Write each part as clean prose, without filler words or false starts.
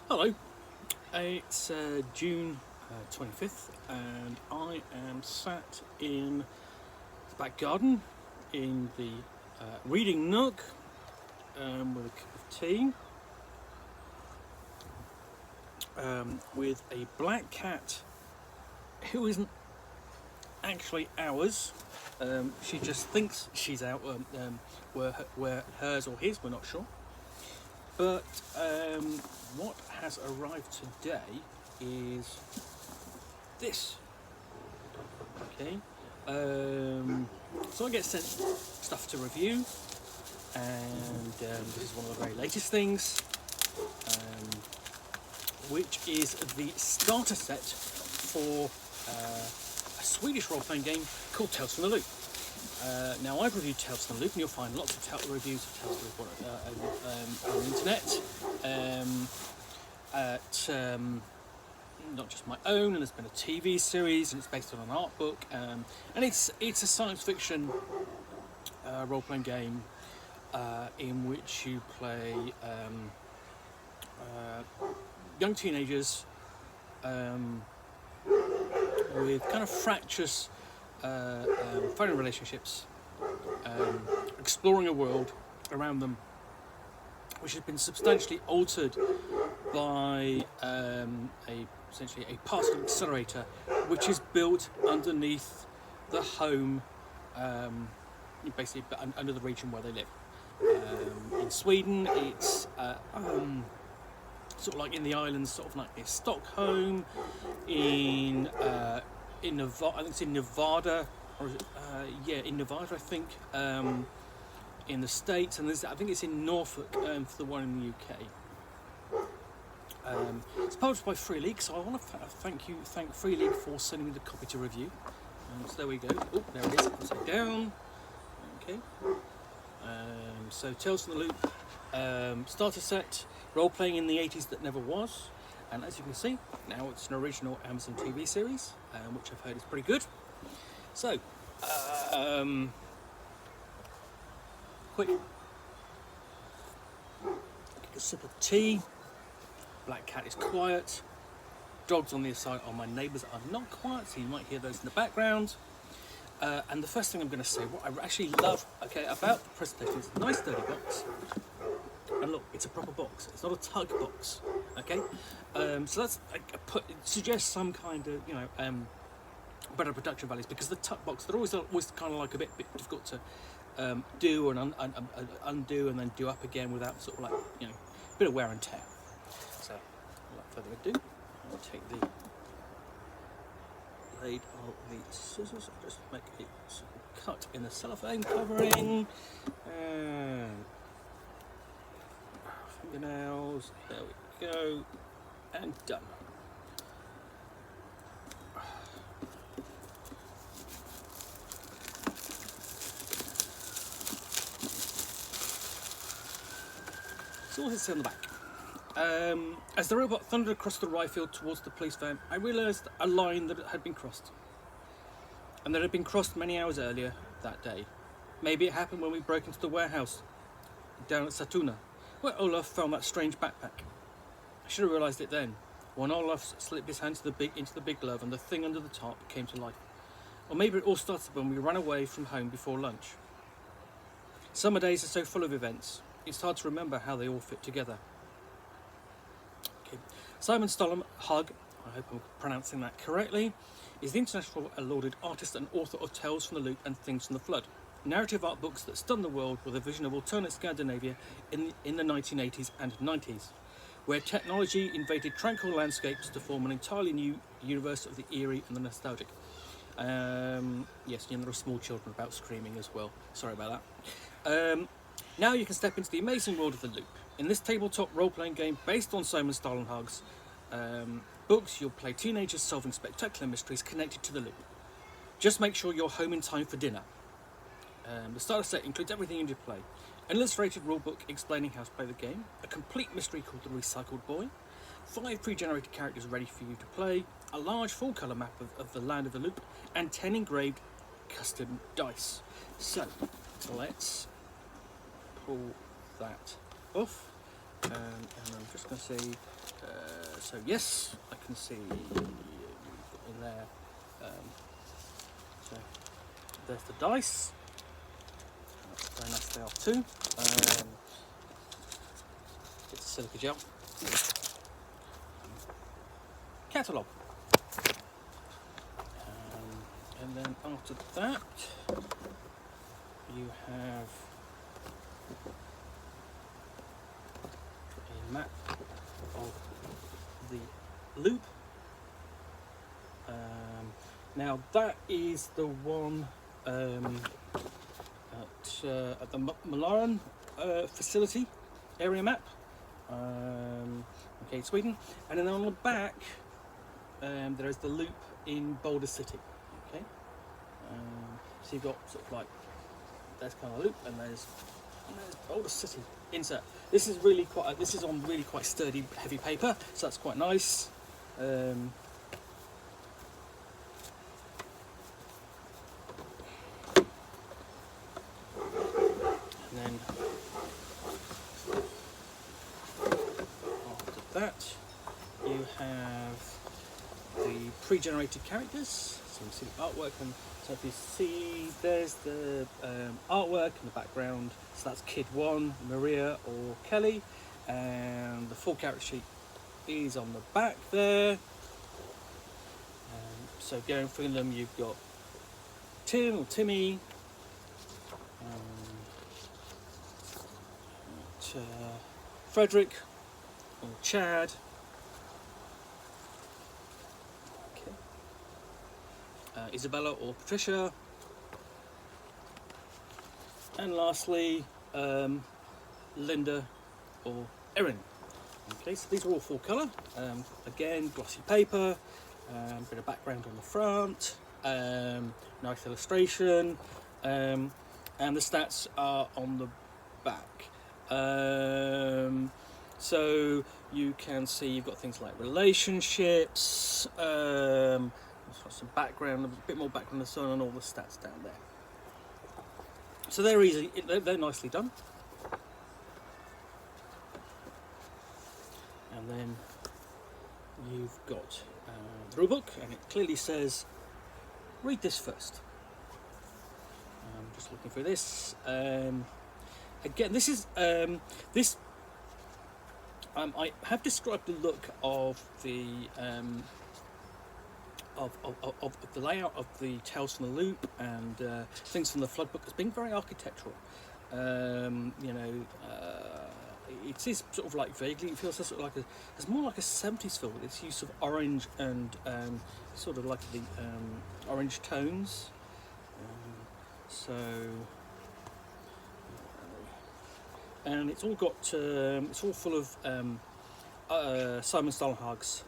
Hello, it's June 25th and I am sat in the back garden in the reading nook with a cup of tea with a black cat who isn't actually ours. She just thinks she's out where hers or his, we're not sure. But what has arrived today is this. Okay, so I get sent stuff to review, and this is one of the very latest things, which is the starter set for a Swedish role-playing game called Tales from the Loop. Now, I've reviewed Tales from the Loop, and you'll find lots of reviews of Tales from the Loop on the internet. Not just my own, and there's been a TV series, and it's based on an art book, and it's a science fiction role-playing game in which you play young teenagers with kind of fractious family relationships, exploring a world around them which has been substantially altered by essentially a particle accelerator which is built underneath the home, basically under the region where they live. In Sweden, it's sort of like in the islands, sort of like in Stockholm, in Nevada, I think it's in Nevada, or is it, in Nevada, I think, in the States, and I think it's in Norfolk for the one in the UK. It's published by Free League, so I want to thank Free League for sending me the copy to review. So there we go. Oh, there it is, upside down. Okay. So Tales from the Loop, starter set, role-playing in the 80s that never was. And as you can see, now it's an original Amazon TV series, which I've heard is pretty good. So, quick a sip of tea. Black cat is quiet. Dogs on the other side are my neighbours are not quiet, so you might hear those in the background. And the first thing I'm going to say, what I actually love, about the presentation, it's a nice sturdy box. And look, it's a proper box. It's not a tug box. Okay, so that's it suggests some kind of better production values, because the tug box, they're always kind of like a bit difficult to do and undo and then do up again without sort of like a bit of wear and tear. So without further ado, I'll take the blade of the scissors and just make a sort of cut in the cellophane covering. Fingernails, there we go, and done. So what's it say on the back? As the robot thundered across the rye field towards the police van, I realised a line that had been crossed, and that had been crossed many hours earlier that day. Maybe it happened when we broke into the warehouse down at Satuna, where Olaf found that strange backpack. I should have realised it then, when Olaf slipped his hand into the big glove and the thing under the top came to life. Or maybe it all started when we ran away from home before lunch. Summer days are so full of events, it's hard to remember how they all fit together. Okay. Simon Stolham Hug, I hope I'm pronouncing that correctly, is the international lauded artist and author of Tales from the Loop and Things from the Flood, narrative art books that stunned the world with a vision of alternate Scandinavia in the 1980s and 90s, where technology invaded tranquil landscapes to form an entirely new universe of the eerie and the nostalgic. Yes, there are small children about screaming as well. Sorry about that. Now you can step into the amazing world of the Loop. In this tabletop role-playing game based on Simon Stollenhag's books, you'll play teenagers solving spectacular mysteries connected to the Loop. Just make sure you're home in time for dinner. The starter set includes everything you need to play. An illustrated rulebook explaining how to play the game, a complete mystery called The Recycled Boy, 5 pre-generated characters ready for you to play, a large full-colour map of the land of the Loop, and 10 engraved custom dice. So, let's pull that off, and I'm just going to say So yes, I can see you've got in there. So there's the dice. Very nice they are too. It's a silica gel. Catalogue. And then after that, you have a map of the loop. Now that is the one at the Malaran facility area map. Okay, Sweden. And then on the back, there is the loop in Boulder City. Okay, so you've got sort of like there's kind of a loop, and there's Boulder City insert. This is really quite. This is on really quite sturdy, heavy paper, so that's quite nice. And then after that, you have the pre-generated characters. So you see the artwork, and so if you see, there's the artwork in the background. So that's Kid 1, Maria or Kelly, and the full character sheet is on the back there. So going through them, you've got Tim or Timmy, Frederick or Chad. Isabella or Patricia, and lastly Linda or Erin. Okay, so these are all full colour. Again, glossy paper, bit of background on the front, nice illustration, and the stats are on the back. So you can see you've got things like relationships. Some background, a bit more background on the sun, and all the stats down there. So they're easy, they're nicely done. And then you've got the rule book, and it clearly says, read this first. I'm just looking through this. Again, this is I have described the look of the of the layout of the Tales from the Loop and things from the Flood book as being very architectural. It is sort of like vaguely, it feels sort of like it's more like a 70s film with its use of orange and sort of like the orange tones. And it's all got it's all full of Simon Stålenhag's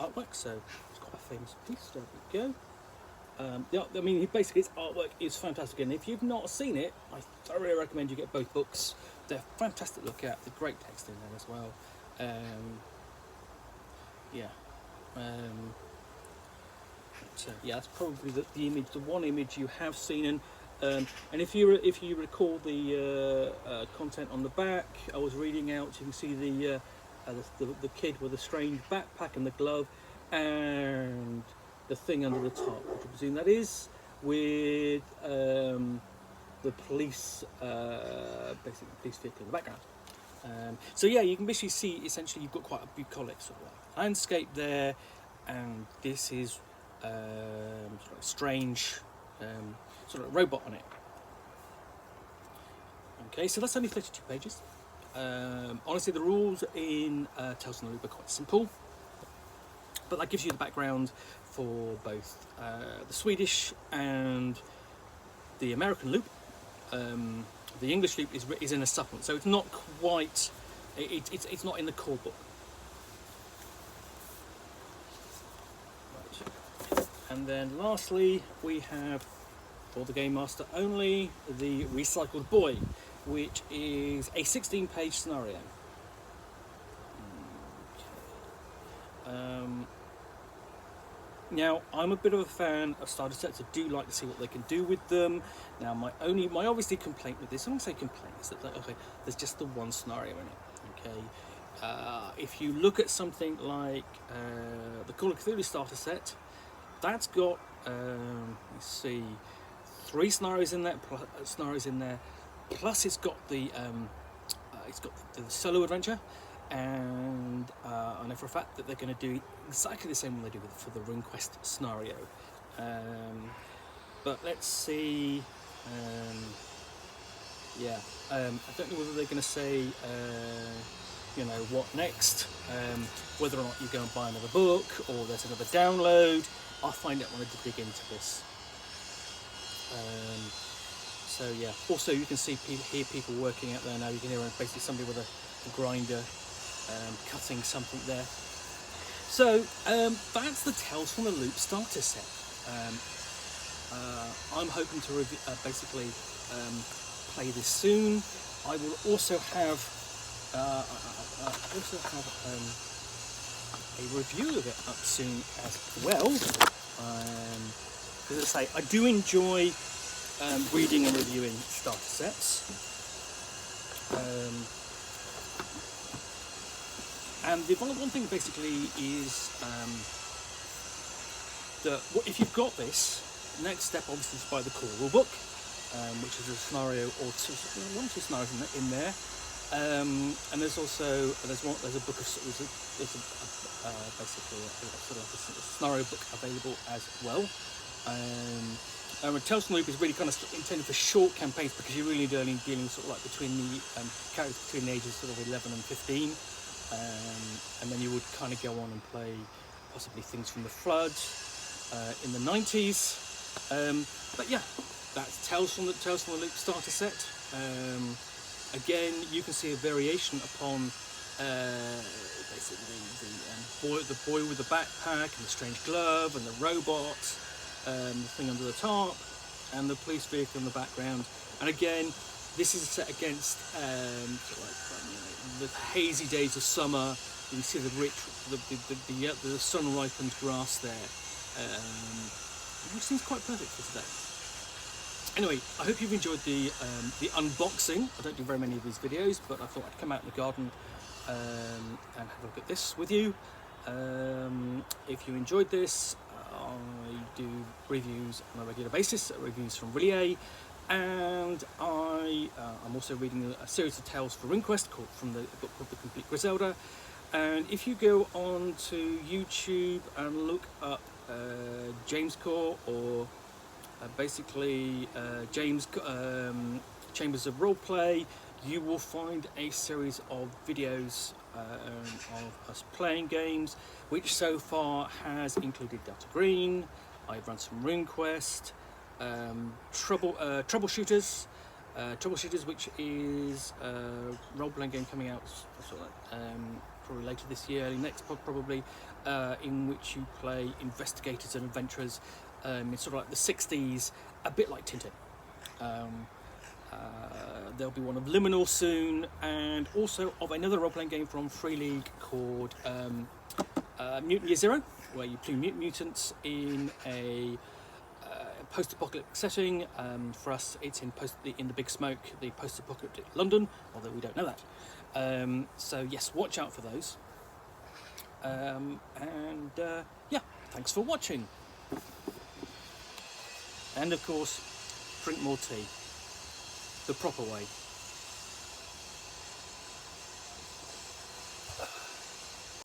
artwork, so it's quite a famous piece. There we go. I mean, basically his artwork is fantastic, and if you've not seen it, I thoroughly recommend you get both books. They're fantastic to look at. The great text in there as well. That's probably the image, the one image you have seen. And if you recall the content on the back, I was reading out. You can see the kid with a strange backpack and the glove, and the thing under the top, which I presume that is with the police, basically the police vehicle in the background. So yeah, you can basically see essentially you've got quite a bucolic sort of like landscape there, and this is sort of strange sort of robot on it. Okay, so that's only 32 pages. Honestly, the rules in Tales from the Loop are quite simple, but that gives you the background for both the Swedish and the American loop. The English loop is in a supplement, so it's not quite. It's not in the core book. Right. And then lastly, we have, for the Game Master only, the Recycled Boy, which is a 16-page scenario. Okay. Now, I'm a bit of a fan of starter sets. I do like to see what they can do with them. Now, my obviously complaint with this, I won't say complaint, is that there's just the one scenario in it. Okay, if you look at something like the Call of Cthulhu starter set, that's got let's see, 3 scenarios in there. Plus it's got the solo adventure, and I know for a fact that they're going to do exactly the same one they do for the RuneQuest scenario. But let's see. I don't know whether they're going to say, what next. Whether or not you go and buy another book or there's another download. I'll find out when I dig into this. Also you can hear people working out there now. You can hear basically somebody with a grinder cutting something there. So that's the Tales from the Loop starter set. I'm hoping to basically play this soon. I will also have a review of it up soon as well. As I say, I do enjoy reading and reviewing starter sets. And the one thing basically is that if you've got this, next step obviously is to buy the core rulebook, which is a scenario or one or two scenarios in there. And there's also there's a book of basically sort of a scenario book available as well. Tales from the Loop is really kind of intended for short campaigns because you're really only dealing sort of like between the characters between the ages sort of 11 and 15, and then you would kind of go on and play possibly things from the Flood in the 90s. But yeah, that's Tales from the Loop starter set. Again, you can see a variation upon basically the boy with the backpack and the strange glove and the robot, the thing under the tarp, and the police vehicle in the background. And again, this is set against the hazy days of summer. You can see the sun-ripened grass there, which seems quite perfect for today. Anyway, I hope you've enjoyed the unboxing. I don't do very many of these videos, but I thought I'd come out in the garden and have a look at this with you. If you enjoyed this, I do reviews on a regular basis, reviews from Relier, and I'm also reading a series of tales for RuneQuest from the book called The Complete Griselda. And if you go on to YouTube and look up James Core or basically James Chambers of Roleplay, you will find a series of videos of us playing games, which so far has included Delta Green. I've run some RuneQuest, Troubleshooters, which is a role-playing game coming out sort of probably later this year, early next probably, in which you play investigators and adventurers. It's sort of like the 60s, a bit like Tintin. There'll be one of Liminal soon, and also of another role-playing game from Free League called Mutant Year Zero, where you play mutants in a post-apocalyptic setting. For us, it's in the Big Smoke, the post-apocalyptic London, although we don't know that. So yes, watch out for those. Yeah, thanks for watching. And of course, drink more tea, the proper way.